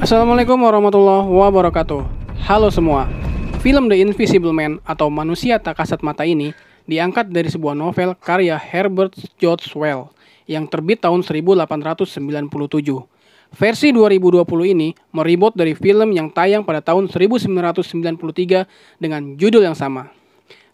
Assalamualaikum warahmatullahi wabarakatuh. Halo semua. Film The Invisible Man atau Manusia Tak Kasat Mata ini diangkat dari sebuah novel karya Herbert George Wells yang terbit tahun 1897. Versi 2020 ini mereboot dari film yang tayang pada tahun 1993 dengan judul yang sama.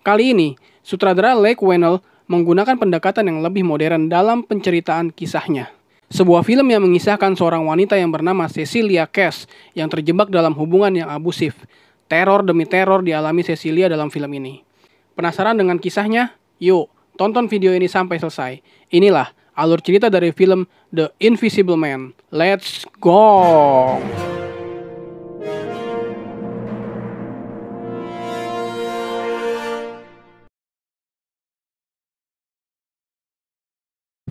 Kali ini, sutradara Leigh Whannell menggunakan pendekatan yang lebih modern dalam penceritaan kisahnya. Sebuah film yang mengisahkan seorang wanita yang bernama Cecilia Cash yang terjebak dalam hubungan yang abusif. Teror demi teror dialami Cecilia dalam film ini. Penasaran dengan kisahnya? Yuk, tonton video ini sampai selesai. Inilah alur cerita dari film The Invisible Man. Let's go!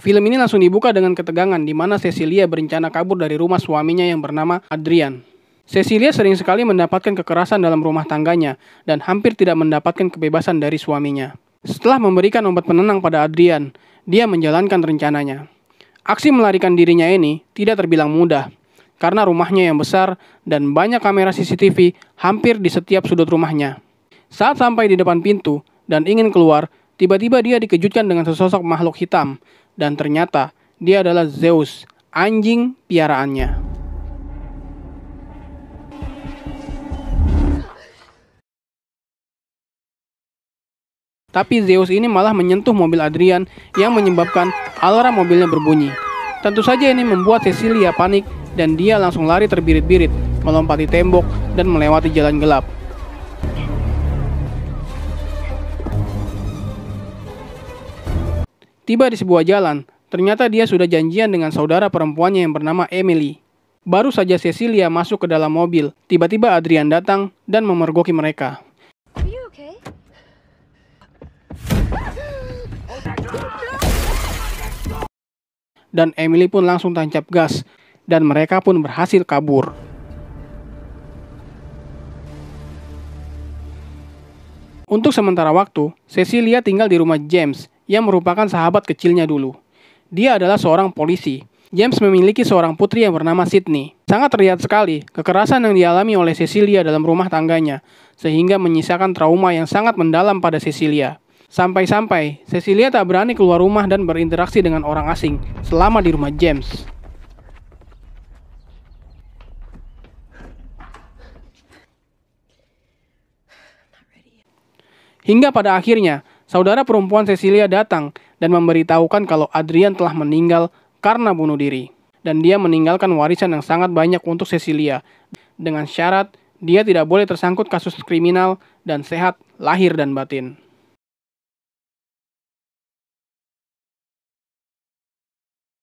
Film ini langsung dibuka dengan ketegangan di mana Cecilia berencana kabur dari rumah suaminya yang bernama Adrian. Cecilia sering sekali mendapatkan kekerasan dalam rumah tangganya dan hampir tidak mendapatkan kebebasan dari suaminya. Setelah memberikan obat penenang pada Adrian, dia menjalankan rencananya. Aksi melarikan dirinya ini tidak terbilang mudah, karena rumahnya yang besar dan banyak kamera CCTV hampir di setiap sudut rumahnya. Saat sampai di depan pintu dan ingin keluar, tiba-tiba dia dikejutkan dengan sesosok makhluk hitam. Dan ternyata dia adalah Zeus, anjing piaraannya. Tapi Zeus ini malah menyentuh mobil Adrian yang menyebabkan alarm mobilnya berbunyi. Tentu saja ini membuat Cecilia panik dan dia langsung lari terbirit-birit, melompati tembok dan melewati jalan gelap. Tiba di sebuah jalan, ternyata dia sudah janjian dengan saudara perempuannya yang bernama Emily. Baru saja Cecilia masuk ke dalam mobil, tiba-tiba Adrian datang dan memergoki mereka. Dan Emily pun langsung tancap gas, dan mereka pun berhasil kabur. Untuk sementara waktu, Cecilia tinggal di rumah James, yang merupakan sahabat kecilnya dulu. Dia adalah seorang polisi. James memiliki seorang putri yang bernama Sydney. Sangat terlihat sekali kekerasan yang dialami oleh Cecilia dalam rumah tangganya, sehingga menyisakan trauma yang sangat mendalam pada Cecilia. Sampai-sampai, Cecilia tak berani keluar rumah dan berinteraksi dengan orang asing selama di rumah James. Hingga pada akhirnya, saudara perempuan Cecilia datang dan memberitahukan kalau Adrian telah meninggal karena bunuh diri. Dan dia meninggalkan warisan yang sangat banyak untuk Cecilia. Dengan syarat, dia tidak boleh tersangkut kasus kriminal dan sehat lahir dan batin.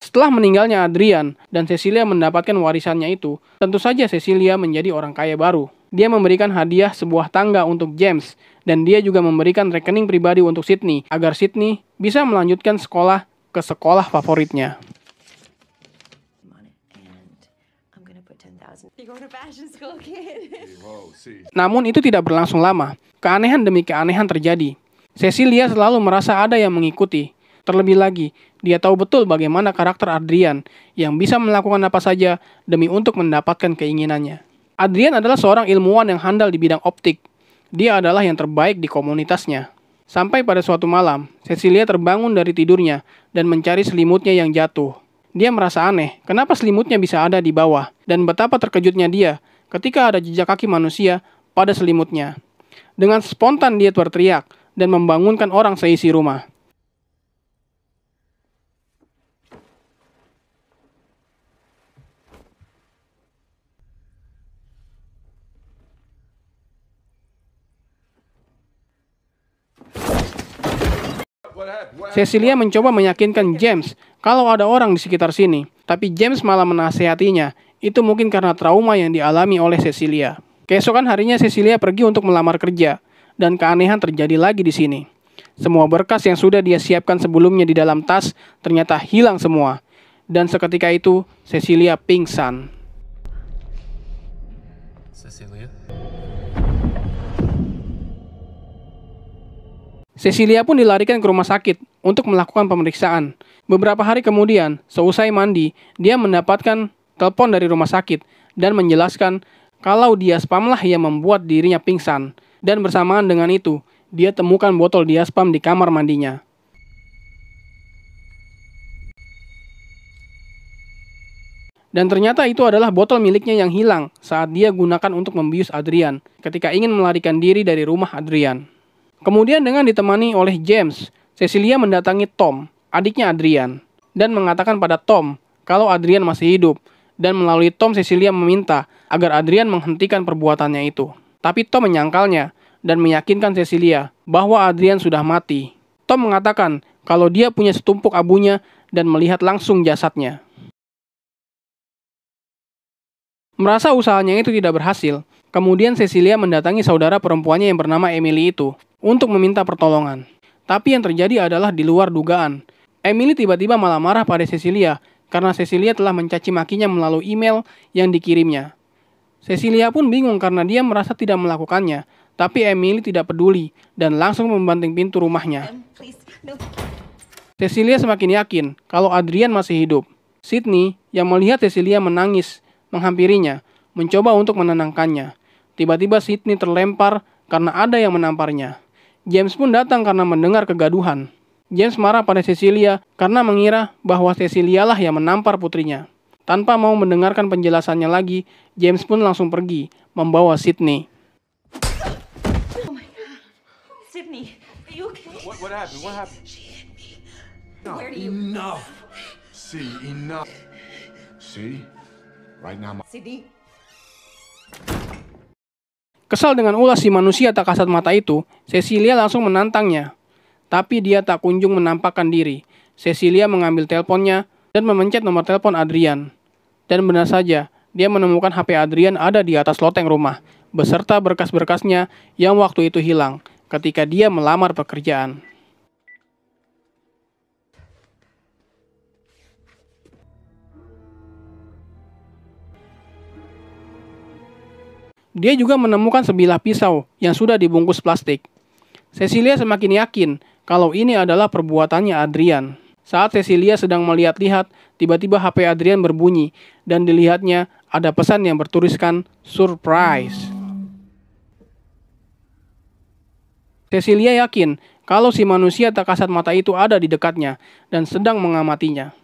Setelah meninggalnya Adrian dan Cecilia mendapatkan warisannya itu, tentu saja Cecilia menjadi orang kaya baru. Dia memberikan hadiah sebuah tangga untuk James, dan dia juga memberikan rekening pribadi untuk Sydney, agar Sydney bisa melanjutkan sekolah ke sekolah favoritnya. Namun itu tidak berlangsung lama. Keanehan demi keanehan terjadi. Cecilia selalu merasa ada yang mengikuti. Terlebih lagi, dia tahu betul bagaimana karakter Adrian yang bisa melakukan apa saja demi untuk mendapatkan keinginannya. Adrian adalah seorang ilmuwan yang handal di bidang optik. Dia adalah yang terbaik di komunitasnya. Sampai pada suatu malam, Cecilia terbangun dari tidurnya dan mencari selimutnya yang jatuh. Dia merasa aneh, kenapa selimutnya bisa ada di bawah, dan betapa terkejutnya dia ketika ada jejak kaki manusia pada selimutnya. Dengan spontan dia berteriak dan membangunkan orang seisi rumah. Cecilia mencoba meyakinkan James kalau ada orang di sekitar sini, tapi James malah menasehatinya. Itu mungkin karena trauma yang dialami oleh Cecilia. Keesokan harinya Cecilia pergi untuk melamar kerja, dan keanehan terjadi lagi di sini. Semua berkas yang sudah dia siapkan sebelumnya di dalam tas ternyata hilang semua, dan seketika itu Cecilia pingsan. Cecilia pun dilarikan ke rumah sakit untuk melakukan pemeriksaan. Beberapa hari kemudian, seusai mandi, dia mendapatkan telepon dari rumah sakit dan menjelaskan kalau diazepamlah yang membuat dirinya pingsan. Dan bersamaan dengan itu, dia temukan botol diazepam di kamar mandinya. Dan ternyata itu adalah botol miliknya yang hilang saat dia gunakan untuk membius Adrian ketika ingin melarikan diri dari rumah Adrian. Kemudian dengan ditemani oleh James, Cecilia mendatangi Tom, adiknya Adrian, dan mengatakan pada Tom kalau Adrian masih hidup, dan melalui Tom Cecilia meminta agar Adrian menghentikan perbuatannya itu. Tapi Tom menyangkalnya dan meyakinkan Cecilia bahwa Adrian sudah mati. Tom mengatakan kalau dia punya setumpuk abunya dan melihat langsung jasadnya. Merasa usahanya itu tidak berhasil, kemudian Cecilia mendatangi saudara perempuannya yang bernama Emily itu untuk meminta pertolongan. Tapi yang terjadi adalah di luar dugaan. Emily tiba-tiba malah marah pada Cecilia karena Cecilia telah mencaci makinya melalui email yang dikirimnya. Cecilia pun bingung karena dia merasa tidak melakukannya, tapi Emily tidak peduli dan langsung membanting pintu rumahnya. Cecilia semakin yakin kalau Adrian masih hidup. Sydney yang melihat Cecilia menangis menghampirinya, mencoba untuk menenangkannya. Tiba-tiba Sydney terlempar karena ada yang menamparnya. James pun datang karena mendengar kegaduhan. James marah pada Cecilia karena mengira bahwa Cecilia lah yang menampar putrinya. Tanpa mau mendengarkan penjelasannya lagi, James pun langsung pergi, membawa Sydney. Oh my God. Sydney, are you okay? What happened? What happened? Where do you... Enough. See, enough. See? Right now, Sydney. Kesal dengan ulas si manusia tak kasat mata itu, Cecilia langsung menantangnya. Tapi dia tak kunjung menampakkan diri. Cecilia mengambil teleponnya dan memencet nomor telepon Adrian. Dan benar saja, dia menemukan HP Adrian ada di atas loteng rumah, beserta berkas-berkasnya yang waktu itu hilang ketika dia melamar pekerjaan. Dia juga menemukan sebilah pisau yang sudah dibungkus plastik. Cecilia semakin yakin kalau ini adalah perbuatannya Adrian. Saat Cecilia sedang melihat-lihat, tiba-tiba HP Adrian berbunyi dan dilihatnya ada pesan yang bertuliskan surprise. Cecilia yakin kalau si manusia tak kasat mata itu ada di dekatnya dan sedang mengamatinya.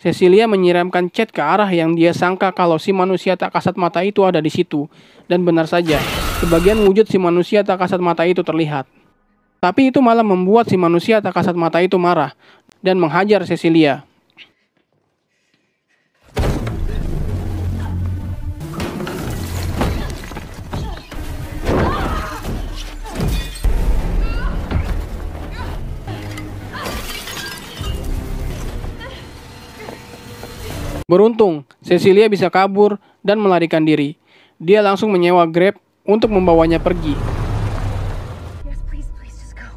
Cecilia menyiramkan chat ke arah yang dia sangka kalau si manusia tak kasat mata itu ada di situ. Dan benar saja, sebagian wujud si manusia tak kasat mata itu terlihat. Tapi itu malah membuat si manusia tak kasat mata itu marah dan menghajar Cecilia. Beruntung, Cecilia bisa kabur dan melarikan diri. Dia langsung menyewa Grab untuk membawanya pergi. Yes, please just go.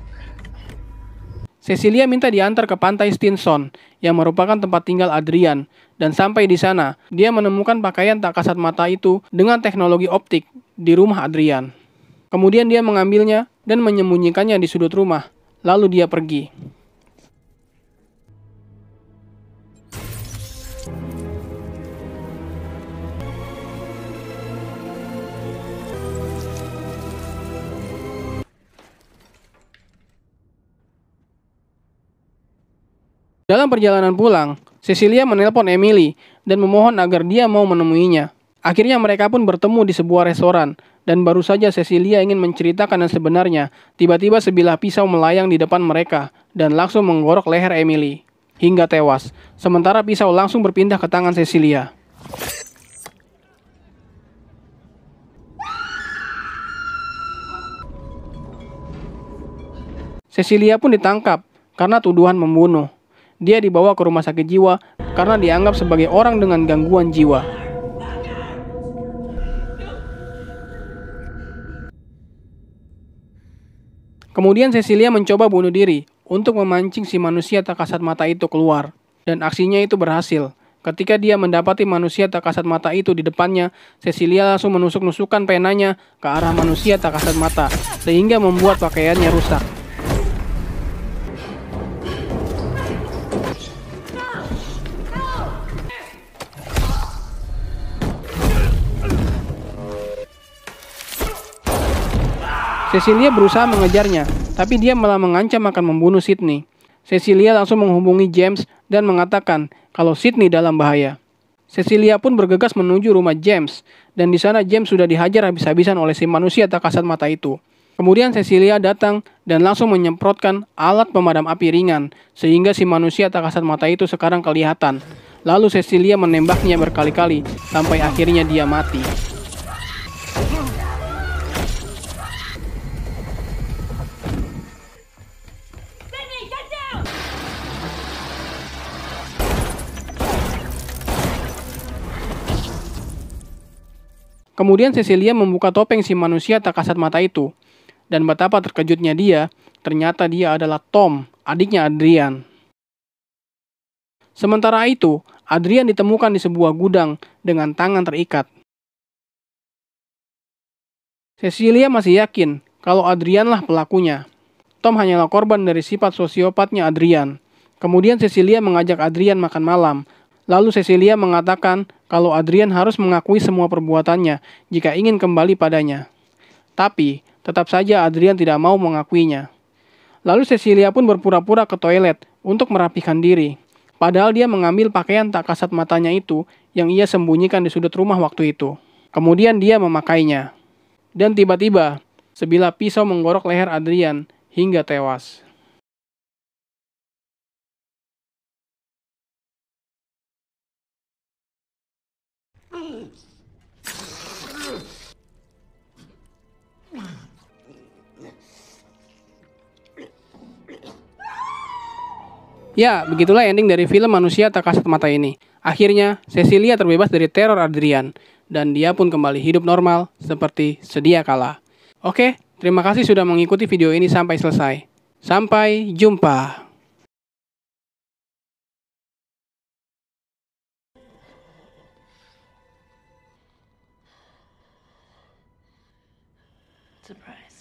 Cecilia minta diantar ke pantai Stinson, yang merupakan tempat tinggal Adrian. Dan sampai di sana, dia menemukan pakaian tak kasat mata itu dengan teknologi optik di rumah Adrian. Kemudian dia mengambilnya dan menyembunyikannya di sudut rumah. Lalu dia pergi. Dalam perjalanan pulang, Cecilia menelpon Emily dan memohon agar dia mau menemuinya. Akhirnya mereka pun bertemu di sebuah restoran, dan baru saja Cecilia ingin menceritakan yang sebenarnya, tiba-tiba sebilah pisau melayang di depan mereka dan langsung menggorok leher Emily hingga tewas. Sementara pisau langsung berpindah ke tangan Cecilia. Cecilia pun ditangkap karena tuduhan membunuh. Dia dibawa ke rumah sakit jiwa karena dianggap sebagai orang dengan gangguan jiwa. Kemudian Cecilia mencoba bunuh diri untuk memancing si manusia tak kasat mata itu keluar. Dan aksinya itu berhasil. Ketika dia mendapati manusia tak kasat mata itu di depannya, Cecilia langsung menusuk-nusukkan penanya ke arah manusia tak kasat mata, sehingga membuat pakaiannya rusak. Cecilia berusaha mengejarnya, tapi dia malah mengancam akan membunuh Sydney. Cecilia langsung menghubungi James dan mengatakan kalau Sydney dalam bahaya. Cecilia pun bergegas menuju rumah James, dan di sana James sudah dihajar habis-habisan oleh si manusia tak kasat mata itu. Kemudian Cecilia datang dan langsung menyemprotkan alat pemadam api ringan, sehingga si manusia tak kasat mata itu sekarang kelihatan. Lalu Cecilia menembaknya berkali-kali, sampai akhirnya dia mati. Sydney, get down! Kemudian Cecilia membuka topeng si manusia tak kasat mata itu. Dan betapa terkejutnya dia, ternyata dia adalah Tom, adiknya Adrian. Sementara itu, Adrian ditemukan di sebuah gudang dengan tangan terikat. Cecilia masih yakin kalau Adrianlah pelakunya. Tom hanyalah korban dari sifat sosiopatnya Adrian. Kemudian Cecilia mengajak Adrian makan malam. Lalu Cecilia mengatakan kalau Adrian harus mengakui semua perbuatannya jika ingin kembali padanya. Tapi, tetap saja Adrian tidak mau mengakuinya. Lalu Cecilia pun berpura-pura ke toilet untuk merapikan diri. Padahal dia mengambil pakaian tak kasat matanya itu yang ia sembunyikan di sudut rumah waktu itu. Kemudian dia memakainya. Dan tiba-tiba, sebilah pisau menggorok leher Adrian hingga tewas. Ya, begitulah ending dari film Manusia Tak Kasat Mata ini. Akhirnya, Cecilia terbebas dari teror Adrian, dan dia pun kembali hidup normal seperti sedia kala. Oke, terima kasih sudah mengikuti video ini sampai selesai. Sampai jumpa. Surprise.